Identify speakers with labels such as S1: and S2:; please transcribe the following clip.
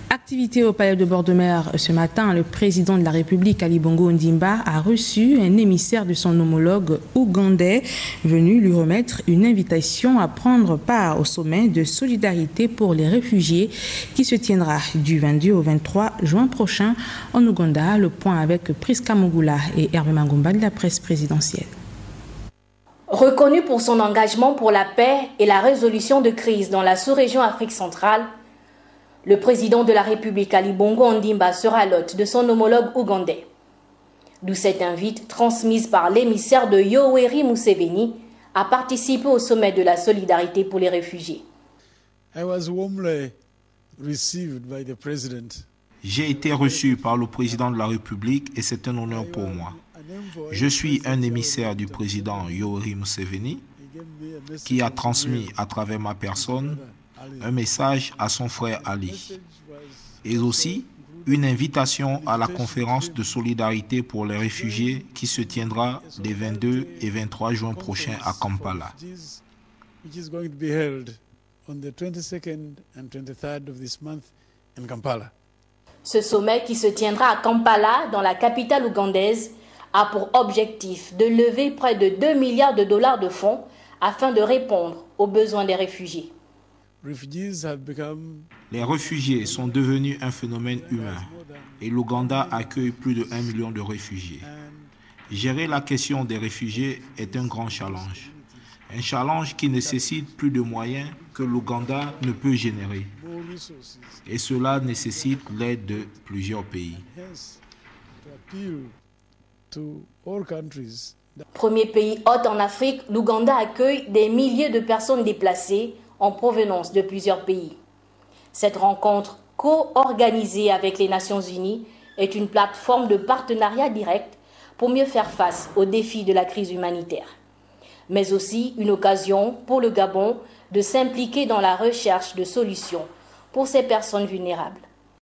S1: Activité au palais de bord de mer ce matin, le président de la République, Ali Bongo Ondimba, a reçu un émissaire de son homologue ougandais venu lui remettre une invitation à prendre part au sommet de solidarité pour les réfugiés qui se tiendra du 22 au 23 juin prochain en Ouganda. Le point avec Priska Mugula et Hervé Mangomba de la presse présidentielle.
S2: Reconnu pour son engagement pour la paix et la résolution de crises dans la sous-région Afrique centrale, le président de la République, Ali Bongo Ondimba, sera l'hôte de son homologue ougandais. D'où cette invite transmise par l'émissaire de Yoweri Museveni à participer au sommet de la solidarité pour les réfugiés.
S3: J'ai été reçu par le président de la République et c'est un honneur pour moi. Je suis un émissaire du président Yoweri Museveni qui a transmis à travers ma personne un message à son frère Ali et aussi une invitation à la conférence de solidarité pour les réfugiés qui se tiendra les 22 et 23 juin prochains à Kampala.
S2: Ce sommet qui se tiendra à Kampala, dans la capitale ougandaise, a pour objectif de lever près de 2 milliards de dollars de fonds afin de répondre aux besoins des réfugiés.
S3: Les réfugiés sont devenus un phénomène humain et l'Ouganda accueille plus de 1 million de réfugiés. Gérer la question des réfugiés est un grand challenge. Un challenge qui nécessite plus de moyens que l'Ouganda ne peut générer. Et cela nécessite l'aide de plusieurs pays.
S2: Premier pays hôte en Afrique, l'Ouganda accueille des milliers de personnes déplacées en provenance de plusieurs pays. Cette rencontre co-organisée avec les Nations Unies est une plateforme de partenariat direct pour mieux faire face aux défis de la crise humanitaire, mais aussi une occasion pour le Gabon de s'impliquer dans la recherche de solutions pour ces personnes vulnérables.